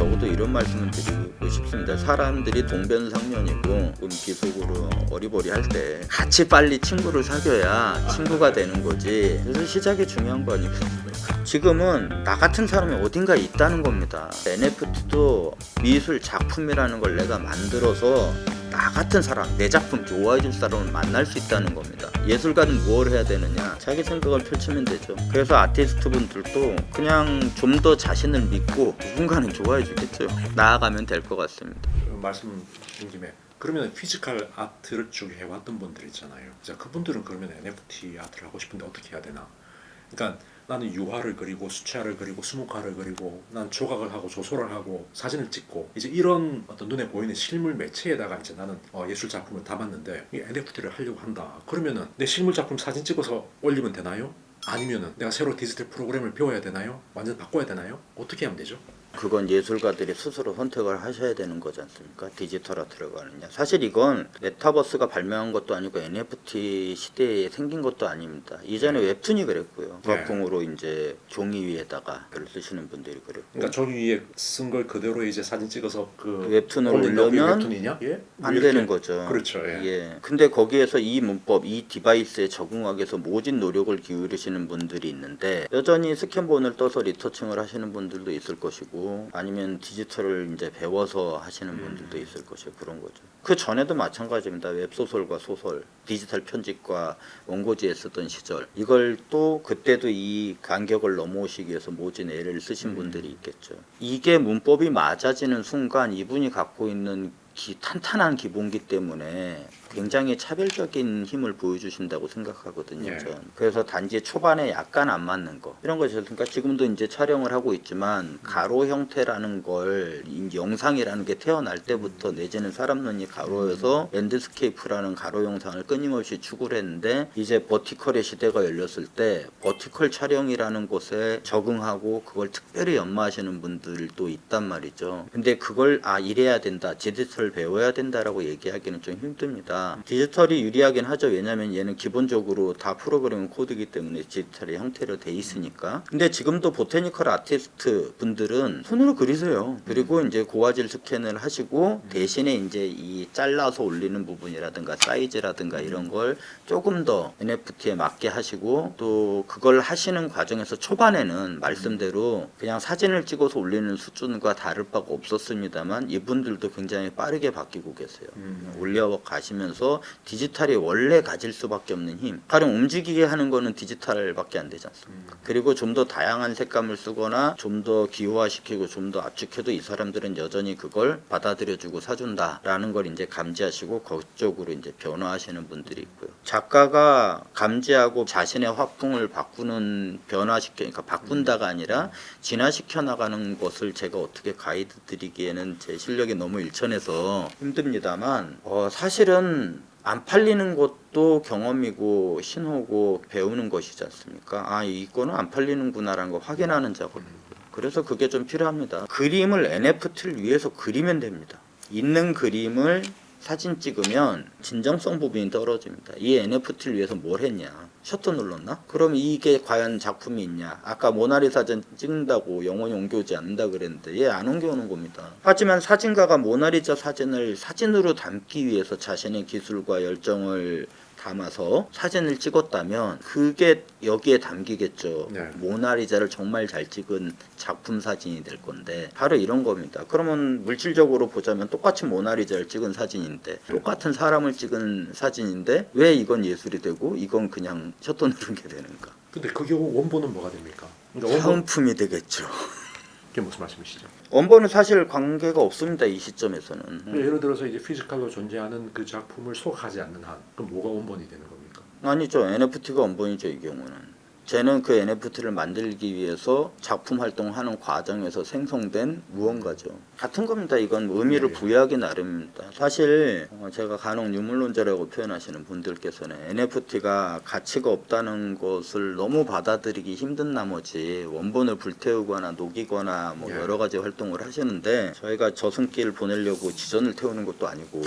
적어도 이런 말씀을 드리고 싶습니다. 사람들이 동변상련이고 기속으로 어리버리할 때 같이 빨리 친구를 사귀어야 친구가 되는 거지. 그래서 시작이 중요한 거 아니겠습니까? 지금은 나 같은 사람이 어딘가에 있다는 겁니다. NFT도 미술 작품이라는 걸 내가 만들어서 나 같은 사람, 내 작품 좋아해 줄 사람을 만날 수 있다는 겁니다. 예술가는 뭘 해야 되느냐? 자기 생각을 펼치면 되죠. 그래서 아티스트 분들도 그냥 좀 더 자신을 믿고 누군가는 좋아해 주겠죠. 나아가면 될 것 같습니다. 말씀 주신 김에 그러면 피지컬 아트를 쭉 해왔던 분들 있잖아요. 자, 그분들은 그러면 NFT 아트를 하고 싶은데 어떻게 해야 되나? 그러니까 나는 유화를 그리고 수채화를 그리고 수묵화를 그리고 난 조각을 하고 조소를 하고 사진을 찍고 이제 이런 어떤 눈에 보이는 실물 매체에다가 이제 나는 예술 작품을 담았는데 이 NFT를 하려고 한다. 그러면은 내 실물 작품 사진 찍어서 올리면 되나요? 아니면은 내가 새로 디지털 프로그램을 배워야 되나요? 완전 바꿔야 되나요? 어떻게 하면 되죠? 그건 예술가들이 스스로 선택을 하셔야 되는 거지 않습니까? 디지털화 들어가느냐. 사실 이건 메타버스가 발명한 것도 아니고 NFT 시대에 생긴 것도 아닙니다. 이전에 웹툰이 그랬고요. 작품으로 이제 종이 위에다가 글을 쓰시는 분들이 그랬고. 그러니까 종이 위에 쓴 걸 그대로 이제 사진 찍어서 그 웹툰을 올린다고 그게 올려면 웹툰이냐? 예? 안 이렇게. 되는 거죠. 그렇죠. 예. 예. 근데 거기에서 이 문법, 이 디바이스에 적응하기 위해서 모진 노력을 기울이시는 분들이 있는데 여전히 스캔본을 떠서 리터칭을 하시는 분들도 있을 것이고 아니면 디지털을 이제 배워서 하시는 분들도 있을 것이고 그런 거죠. 그 전에도 마찬가지입니다. 웹소설과 소설, 디지털 편집과 원고지에 쓰던 시절 이걸 또 그때도 이 간격을 넘어오시기 위해서 모진 애를 쓰신 분들이 있겠죠. 이게 문법이 맞아지는 순간 이분이 갖고 있는 탄탄한 기본기 때문에 굉장히 차별적인 힘을 보여주신다고 생각하거든요. 예. 전. 그래서 단지 초반에 약간 안 맞는 거 이런 것이 그러니까 지금도 이제 촬영을 하고 있지만 가로 형태라는 걸 영상이라는 게 태어날 때부터 내지는 사람 눈이 가로여서 랜드스케이프라는 가로 영상을 끊임없이 추구를 했는데 이제 버티컬의 시대가 열렸을 때 버티컬 촬영이라는 것에 적응하고 그걸 특별히 연마하시는 분들도 있단 말이죠. 근데 그걸 이래야 된다, 디지털 배워야 된다라고 얘기하기는 좀 힘듭니다. 디지털이 유리하긴 하죠. 왜냐하면 얘는 기본적으로 다 프로그램 코드이기 때문에 디지털의 형태로 돼 있으니까. 근데 지금도 보테니컬 아티스트 분들은 손으로 그리세요. 그리고 이제 고화질 스캔을 하시고 대신에 이제 이 잘라서 올리는 부분이라든가 사이즈라든가 이런 걸 조금 더 NFT에 맞게 하시고 또 그걸 하시는 과정에서 초반에는 말씀대로 그냥 사진을 찍어서 올리는 수준과 다를 바가 없었습니다만 이분들도 굉장히 빠르게 바뀌고 계세요. 올려가시면서 디지털이 원래 가질 수밖에 없는 힘, 가령 움직이게 하는 거는 디지털밖에 안 되지 않습니까? 그리고 좀 더 다양한 색감을 쓰거나 좀 더 기호화시키고 좀 더 압축해도 이 사람들은 여전히 그걸 받아들여주고 사준다라는 걸 이제 감지하시고 그쪽으로 이제 변화하시는 분들이 있고요. 작가가 감지하고 자신의 화풍을 바꾸는 그러니까 바꾼다가 아니라 진화시켜 나가는 것을 제가 어떻게 가이드 드리기에는 제 실력이 너무 일천해서 힘듭니다만 사실은 안 팔리는 것도 경험이고 신호고 배우는 것이지 않습니까? 이거는 안 팔리는구나라는 거 확인하는 작업. 그래서 그게 좀 필요합니다. 그림을 NFT를 위해서 그리면 됩니다. 있는 그림을 사진 찍으면 진정성 부분이 떨어집니다. 이 NFT를 위해서 뭘 했냐? 셔터 눌렀나? 그럼 이게 과연 작품이 있냐? 아까 모나리사 사진 찍는다고 영원히 옮겨오지 않는다 그랬는데 얘 안 옮겨오는 겁니다. 하지만 사진가가 모나리자 사진을 사진으로 담기 위해서 자신의 기술과 열정을 담아서 사진을 찍었다면 그게 여기에 담기겠죠. 네. 모나리자를 정말 잘 찍은 작품 사진이 될 건데 바로 이런 겁니다. 그러면 물질적으로 보자면 똑같이 모나리자를 찍은 사진인데 똑같은 사람을 찍은 사진인데 왜 이건 예술이 되고 이건 그냥 셔터 누른 게 되는가? 근데 그 경우 원본은 뭐가 됩니까? 그러니까 사은품이 되겠죠. 그게 무슨 말씀이시죠? 원본은 사실 관계가 없습니다. 이 시점에서는. 예를 들어서 이제 피지컬로 존재하는 그 작품을 소각하지 않는 한 그럼 뭐가 원본이 되는 겁니까? 아니죠. NFT가 원본이죠. 이 경우는. 쟤는 그 NFT를 만들기 위해서 작품 활동하는 과정에서 생성된 무언가죠. 같은 겁니다. 이건 의미를 부여하기 나름입니다. 사실 제가 간혹 유물론자라고 표현하시는 분들께서는 NFT가 가치가 없다는 것을 너무 받아들이기 힘든 나머지 원본을 불태우거나 녹이거나 뭐 여러 가지 활동을 하시는데 저희가 저승길 보내려고 지전을 태우는 것도 아니고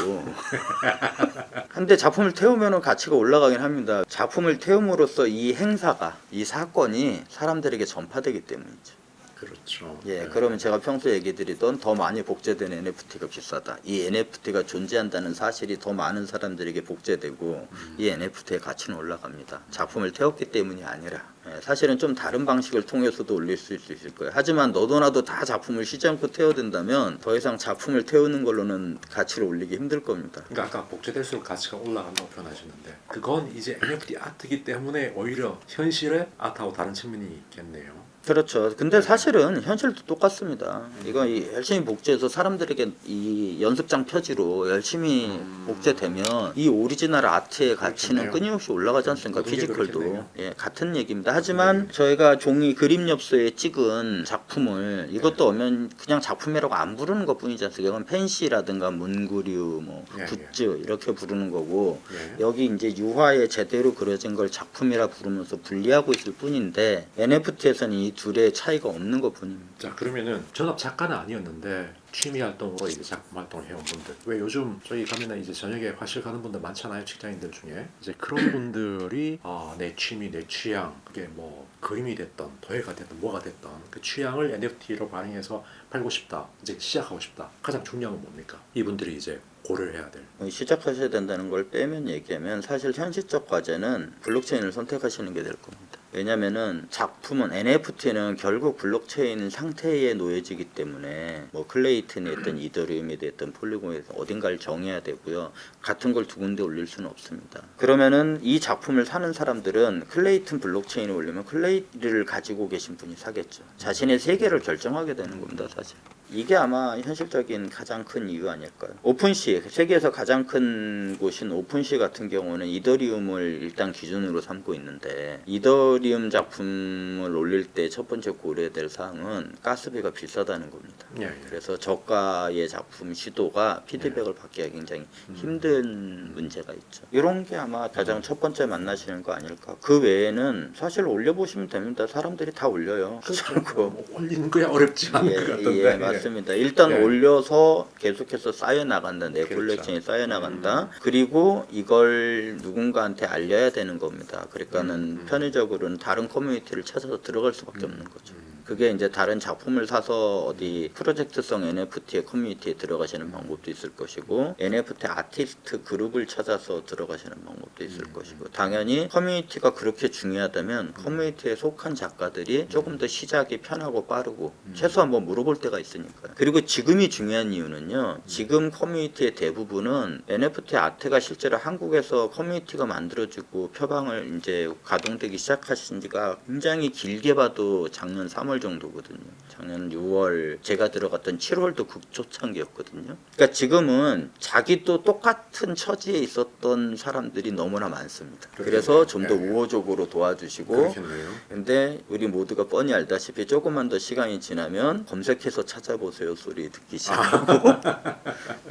근데 작품을 태우면 가치가 올라가긴 합니다. 작품을 태움으로써 이 행사가 이 사건이 사람들에게 전파되기 때문이죠. 그렇죠. 예, 네. 그러면 제가 평소에 얘기 드리던 더 많이 복제된 NFT가 비싸다. 이 NFT가 존재한다는 사실이 더 많은 사람들에게 복제되고 이 NFT의 가치는 올라갑니다. 작품을 태웠기 때문이 아니라. 예, 사실은 좀 다른 방식을 통해서도 올릴 수 있을 거예요. 하지만 너도나도 다 작품을 쉬지 않고 태워댄다면 더 이상 작품을 태우는 걸로는 가치를 올리기 힘들 겁니다. 그러니까 아까 복제될수록 가치가 올라간다고 표현하셨는데 그건 이제 NFT 아트이기 때문에 오히려 현실의 아트하고 다른 측면이 있겠네요. 그렇죠. 근데 사실은 현실도 똑같습니다. 이거 열심히 복제해서 사람들에게 이 연습장 표지로 열심히 복제되면 이 오리지널 아트의 가치는 그렇겠네요. 끊임없이 올라가지 않습니까? 모든 게 피지컬도. 그렇겠네요. 예, 같은 얘기입니다. 하지만 저희가 종이 그림 엽서에 찍은 작품을 이것도 오면 그냥 작품이라고 안 부르는 것 뿐이지 않습니까? 이건 펜시라든가 문구류, 뭐 예, 굿즈 이렇게 부르는 거고 예. 여기 이제 유화에 제대로 그려진 걸 작품이라 부르면서 분리하고 있을 뿐인데 NFT에서는 이 둘의 차이가 없는 것 뿐입니다. 자 그러면은 전업 작가는 아니었는데 취미 활동으로 이제 작품 활동을 해온 분들 왜 요즘 저희 가면은 이제 저녁에 화실 가는 분들 많잖아요 직장인들 중에 이제 그런 분들이 내 취미 내 취향 그게 뭐 그림이 됐던 도예가 됐던 뭐가 됐던 그 취향을 NFT로 반영해서 팔고 싶다 이제 시작하고 싶다 가장 중요한 건 뭡니까 이분들이 이제 고려를 해야 될 시작하셔야 된다는 걸 빼면 얘기하면 사실 현실적 과제는 블록체인을 선택하시는 게 될 겁니다. 왜냐면은 작품은 NFT는 결국 블록체인 상태에 놓여지기 때문에 뭐 클레이튼이 됐든 이더리움이 됐든 폴리곤에서 어딘가를 정해야 되고요. 같은 걸 두 군데 올릴 수는 없습니다. 그러면은 이 작품을 사는 사람들은 클레이튼 블록체인에 올리면 클레이를 가지고 계신 분이 사겠죠. 자신의 세계를 결정하게 되는 겁니다, 사실. 이게 아마 현실적인 가장 큰 이유 아닐까요? 오픈시, 세계에서 가장 큰 곳인 오픈시 같은 경우는 이더리움을 일단 기준으로 삼고 있는데 이더리움 작품을 올릴 때 첫 번째 고려해야 될 사항은 가스비가 비싸다는 겁니다. 예, 예. 그래서 저가의 작품 시도가 피드백을 받기가 굉장히 힘든 문제가 있죠. 이런 게 아마 가장 첫 번째 만나시는 거 아닐까. 그 외에는 사실 올려보시면 됩니다. 사람들이 다 올려요. 그렇고 뭐 올리는 거야 어렵지 않은 것 같던데 예, 맞습니다. 일단 예. 올려서 계속해서 쌓여나간다. 내 그렇죠. 콜렉션이 쌓여나간다. 그리고 이걸 누군가한테 알려야 되는 겁니다. 그러니까는 편의적으로는 다른 커뮤니티를 찾아서 들어갈 수밖에 없는 거죠. 그게 이제 다른 작품을 사서 어디 프로젝트성 NFT의 커뮤니티에 들어가시는 방법도 있을 것이고 NFT 아티스트 그룹을 찾아서 들어가시는 방법도 있을 것이고 당연히 커뮤니티가 그렇게 중요하다면 커뮤니티에 속한 작가들이 조금 더 시작이 편하고 빠르고 최소한 뭐 물어볼 때가 있으니까요. 그리고 지금이 중요한 이유는요. 지금 커뮤니티의 대부분은 NFT 아트가 실제로 한국에서 커뮤니티가 만들어지고 표방을 이제 가동되기 시작하신 지가 굉장히 길게 봐도 작년 3월 정도거든요. 작년 6월 제가 들어갔던 7월도 극초창기였거든요. 그러니까 지금은 자기도 똑같은 처지에 있었던 사람들이 너무나 많습니다. 그래서 좀 더 우호적으로 도와주시고 그렇겠네요. 근데 우리 모두가 뻔히 알다시피 조금만 더 시간이 지나면 검색해서 찾아보세요 소리 듣기 시작하고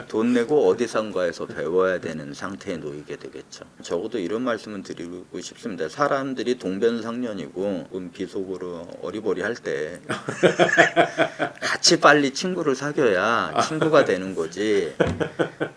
돈 내고 어디선가에서 배워야 되는 상태에 놓이게 되겠죠. 적어도 이런 말씀은 드리고 싶습니다. 사람들이 동변상련이고 비속어로 어리버리할 때 같이 빨리 친구를 사귀어야 친구가 되는 거지.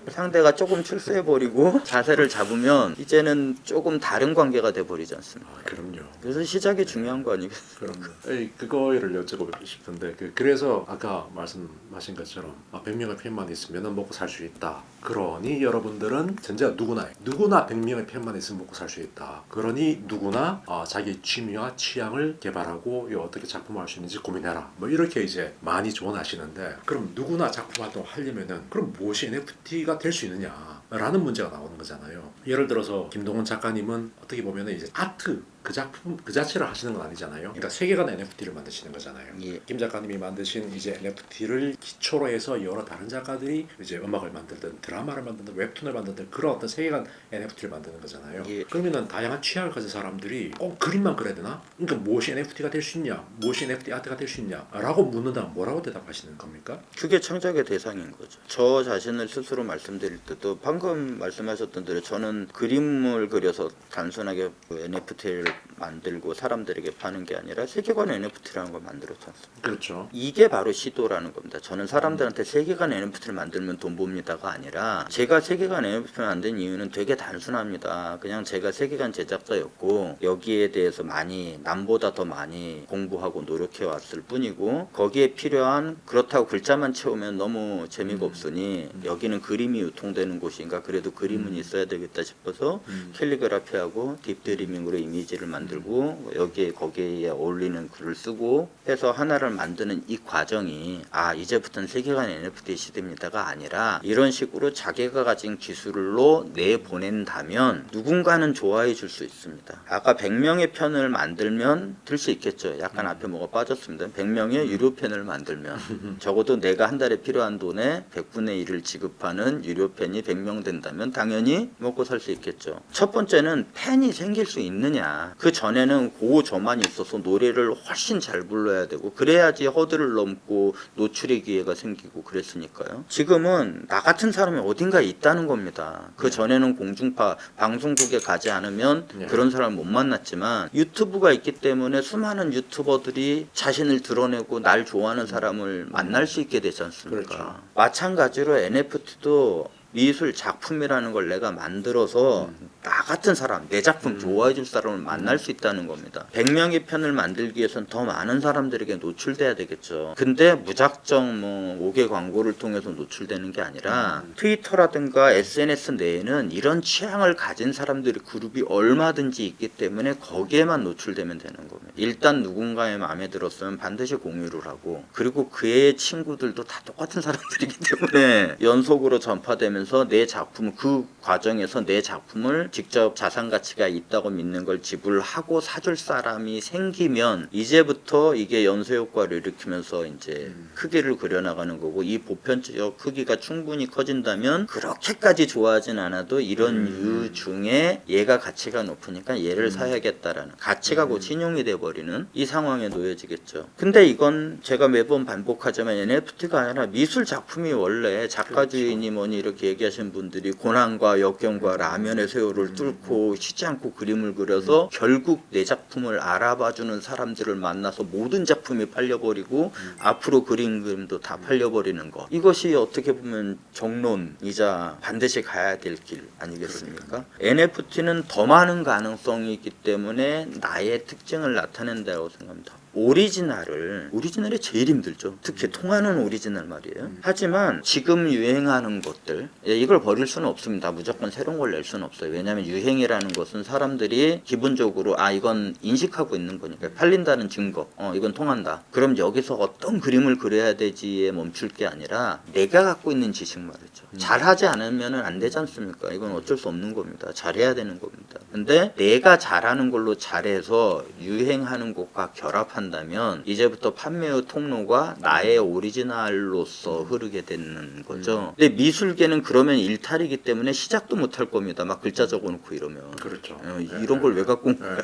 상대가 조금 출세해버리고 자세를 잡으면 이제는 조금 다른 관계가 돼버리지 않습니까? 그럼요. 그래서 시작이 중요한 거 아니겠습니까? 그럼요. 그거를 여쭤보고 싶은데 그래서 아까 말씀하신 것처럼 100명의 팬만 있으면 먹고 살 수 있다. 그러니 여러분들은 진짜 누구나 100명의 팬만 있으면 먹고 살 수 있다. 그러니 누구나 자기 취미와 취향을 개발하고 어떻게 작품을 할 수 있는지 고민해라. 뭐 이렇게 이제 많이 조언하시는데 그럼 누구나 작품 활동을 하려면은 그럼 무엇이 NFT가 될 수 있느냐? 라는 문제가 나오는 거잖아요. 예를 들어서 김동원 작가님은 어떻게 보면 이제 아트 그 작품 그 자체를 하시는 건 아니잖아요. 그러니까 세계관의 NFT를 만드시는 거잖아요. 예. 김 작가님이 만드신 이제 NFT를 기초로 해서 여러 다른 작가들이 이제 음악을 만들든 드라마를 만들든 웹툰을 만들든 그런 어떤 세계관 NFT를 만드는 거잖아요. 예. 그러면은 다양한 취향을 가진 사람들이 꼭 그림만 그려야 되나? 그러니까 무엇이 NFT가 될 수 있냐? 무엇이 NFT 아트가 될 수 있냐? 라고 묻는다면 뭐라고 대답하시는 겁니까? 그게 창작의 대상인 거죠. 저 자신을 스스로 말씀드릴 때도 방금 말씀하셨던 대로 저는 그림을 그려서 단순하게 NFT를 만들고 사람들에게 파는 게 아니라 세계관 NFT라는 걸 만들었지 않습니까? 그렇죠. 이게 바로 시도라는 겁니다. 저는 사람들한테 세계관 NFT를 만들면 돈 봅니다가 아니라 제가 세계관 NFT를 만든 이유는 되게 단순합니다. 그냥 제가 세계관 제작자였고 여기에 대해서 많이 남보다 더 많이 공부하고 노력해 왔을 뿐이고 거기에 필요한 그렇다고 글자만 채우면 너무 재미가 없으니 여기는 그림이 유통되는 곳인가 그래도 그림은 있어야 되겠다 싶어서 캘리그라피하고 딥드리밍으로 이미지를 만들고 여기에 거기에 어울리는 글을 쓰고 해서 하나를 만드는 이 과정이 이제부터는 세계관 NFT 시대입니다가 아니라 이런 식으로 자기가 가진 기술로 내보낸다면 누군가는 좋아해 줄 수 있습니다. 아까 100명의 편을 만들면 들 수 있겠죠. 약간 앞에 뭐가 빠졌습니다. 100명의 유료 편을 만들면 적어도 내가 한 달에 필요한 돈의 100분의 1을 지급하는 유료 팬이 100명 된다면 당연히 먹고 살 수 있겠죠. 첫 번째는 팬이 생길 수 있느냐. 그 전에는 저만 있어서 노래를 훨씬 잘 불러야 되고 그래야지 허들을 넘고 노출의 기회가 생기고 그랬으니까요. 지금은 나 같은 사람이 어딘가에 있다는 겁니다. 그 전에는 공중파 방송국에 가지 않으면 그런 사람을 못 만났지만 유튜브가 있기 때문에 수많은 유튜버들이 자신을 드러내고 날 좋아하는 사람을 만날 수 있게 되지 않습니까? 그렇죠. 마찬가지로 NFT도 미술 작품이라는 걸 내가 만들어서 나 같은 사람, 내 작품 좋아해 줄 사람을 만날 수 있다는 겁니다. 100명의 편을 만들기 위해서는 더 많은 사람들에게 노출돼야 되겠죠. 근데 무작정 5개 광고를 통해서 노출되는 게 아니라 트위터라든가 SNS 내에는 이런 취향을 가진 사람들이 그룹이 얼마든지 있기 때문에 거기에만 노출되면 되는 겁니다. 일단 누군가의 마음에 들었으면 반드시 공유를 하고 그리고 그의 친구들도 다 똑같은 사람들이기 때문에 연속으로 전파되면 내 작품 그 과정에서 내 작품을 직접 자산 가치가 있다고 믿는 걸 지불하고 사줄 사람이 생기면 이제부터 이게 연쇄 효과를 일으키면서 이제 크기를 그려나가는 거고 이 보편적 크기가 충분히 커진다면 그렇게까지 좋아하진 않아도 이런 유 중에 얘가 가치가 높으니까 얘를 사야겠다라는 가치가 곧 신용이 돼버리는 이 상황에 놓여지겠죠. 근데 이건 제가 매번 반복하지만 NFT가 아니라 미술 작품이 원래 작가 주인이 뭐니 이렇게 얘기하시는 분들이 고난과 역경과 라면의 세월을 뚫고 쉬지 않고 그림을 그려서 결국 내 작품을 알아봐주는 사람들을 만나서 모든 작품이 팔려버리고 앞으로 그림도 다 팔려버리는 것. 이것이 어떻게 보면 정론이자 반드시 가야 될 길 아니겠습니까? NFT는 더 많은 가능성이 있기 때문에 나의 특징을 나타낸다고 생각합니다. 오리지널이 제일 힘들죠. 특히 통하는 오리지널 말이에요. 하지만 지금 유행하는 것들 이걸 버릴 수는 없습니다. 무조건 새로운 걸 낼 수는 없어요. 왜냐하면 유행이라는 것은 사람들이 기본적으로 이건 인식하고 있는 거니까 팔린다는 증거 이건 통한다. 그럼 여기서 어떤 그림을 그려야 되지에 멈출 게 아니라 내가 갖고 있는 지식 말이죠. 잘하지 않으면 안 되지 않습니까? 이건 어쩔 수 없는 겁니다. 잘해야 되는 겁니다. 근데 내가 잘하는 걸로 잘해서 유행하는 것과 결합한다면 이제부터 판매의 통로가 나의 오리지널로서 흐르게 되는 거죠. 근데 미술계는 그러면 일탈이기 때문에 시작도 못할 겁니다. 막 글자 적어놓고 이러면. 그렇죠. 이런 걸 왜 갖고 온 거야.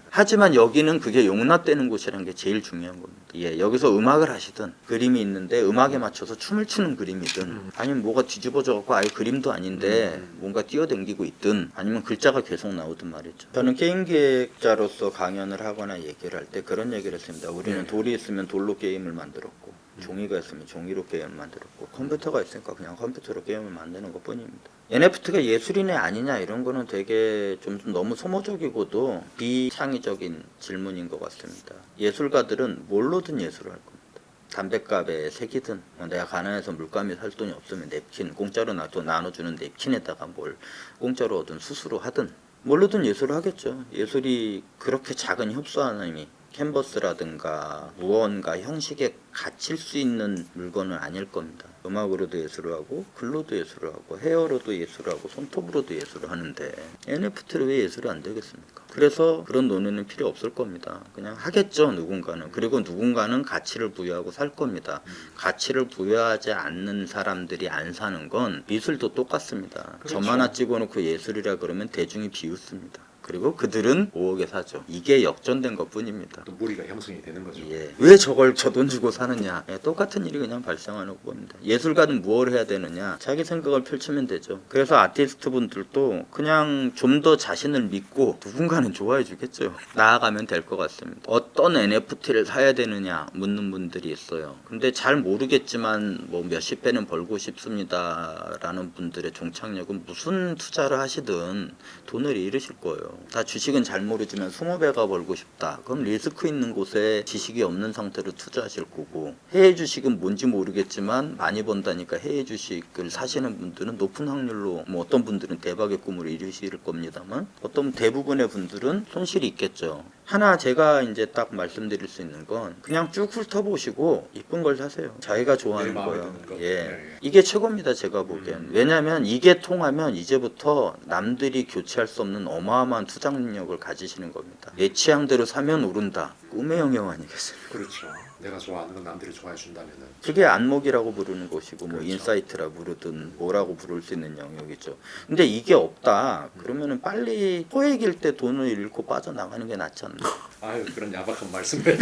하지만 여기는 그게 용납되는 곳이라는 게 제일 중요한 겁니다. 여기서 음악을 하시든 그림이 있는데 음악에 맞춰서 춤을 추는 그림이든 아니면 뭐가 뒤집어져 갖고 아예 그림도 아닌데 뭔가 뛰어댕기고 있든 아니면 글자가 계속 나오든 말이죠. 저는 게임 기획자로서 강연을 하거나 얘기를 할 때 그런 얘기를 했습니다. 우리는 돌이 있으면 돌로 게임을 만들었고 종이가 있으면 종이로 게임을 만들었고 컴퓨터가 있으니까 그냥 컴퓨터로 게임을 만드는 것 뿐입니다. NFT가 예술이냐 아니냐 이런 거는 되게 좀 너무 소모적이고도 비창의적인 질문인 것 같습니다. 예술가들은 뭘로든 예술을 할 겁니다. 담뱃값에 색이든 내가 가난해서 물감이 살 돈이 없으면 냅킨 공짜로 나눠주는 냅킨에다가 뭘 공짜로 얻은 수수로 하든 뭘로든 예술을 하겠죠. 예술이 그렇게 작은 협소함이 캔버스라든가 무언가 형식에 갇힐 수 있는 물건은 아닐 겁니다. 음악으로도 예술을 하고 글로도 예술을 하고 헤어로도 예술을 하고 손톱으로도 예술을 하는데 NFT로 왜 예술이 안 되겠습니까? 그래서 그런 논의는 필요 없을 겁니다. 그냥 하겠죠 누군가는. 그리고 누군가는 가치를 부여하고 살 겁니다. 가치를 부여하지 않는 사람들이 안 사는 건 미술도 똑같습니다. 그렇죠. 점 하나 찍어놓고 예술이라 그러면 대중이 비웃습니다. 그리고 그들은 5억에 사죠. 이게 역전된 것뿐입니다. 또 무리가 형성이 되는 거죠. 예. 왜 저걸 저 돈 주고 사느냐. 예, 똑같은 일이 그냥 발생하는 겁니다. 예술가는 무엇을 해야 되느냐. 자기 생각을 펼치면 되죠. 그래서 아티스트 분들도 그냥 좀 더 자신을 믿고 누군가는 좋아해 주겠죠. 나아가면 될 것 같습니다. 어떤 NFT를 사야 되느냐 묻는 분들이 있어요. 근데 잘 모르겠지만 뭐 몇십 배는 벌고 싶습니다 라는 분들의 종착역은 무슨 투자를 하시든 돈을 잃으실 거예요. 다 주식은 잘 모르지만 20배가 벌고 싶다. 그럼 리스크 있는 곳에 지식이 없는 상태로 투자하실 거고, 해외 주식은 뭔지 모르겠지만 많이 번다니까 해외 주식을 사시는 분들은 높은 확률로 뭐 어떤 분들은 대박의 꿈을 이루실 겁니다만 어떤 대부분의 분들은 손실이 있겠죠. 하나 제가 이제 딱 말씀드릴 수 있는 건 그냥 쭉 훑어보시고 이쁜 걸 사세요. 자기가 좋아하는 내 마음에 거요. 드는 것. 예. 네. 이게 최고입니다. 제가 보기엔. 왜냐하면 이게 통하면 이제부터 남들이 교체할 수 없는 어마어마한 투자 능력을 가지시는 겁니다. 내 취향대로 사면 오른다. 꿈의 영역 아니겠습니까? 그렇죠. 내가 좋아하는 건 남들이 좋아해 준다면은 그게 안목이라고 부르는 것이고 뭐 그렇죠. 인사이트라 부르든 뭐라고 부를 수 있는 영역이죠. 근데 이게 없다. 그러면은 빨리 소액일 때 돈을 잃고 빠져나가는 게 낫지 않나. 아유 그런 야박한 말씀을.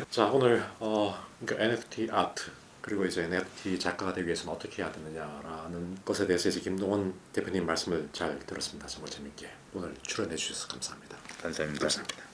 자 오늘 그러니까 NFT 아트 그리고 이제 NFT 작가가 되기 위해서는 어떻게 해야 되느냐라는 것에 대해서 이제 김동원 대표님 말씀을 잘 들었습니다. 정말 재밌게 오늘 출연해 주셔서 감사합니다. 감사합니다. 감사합니다.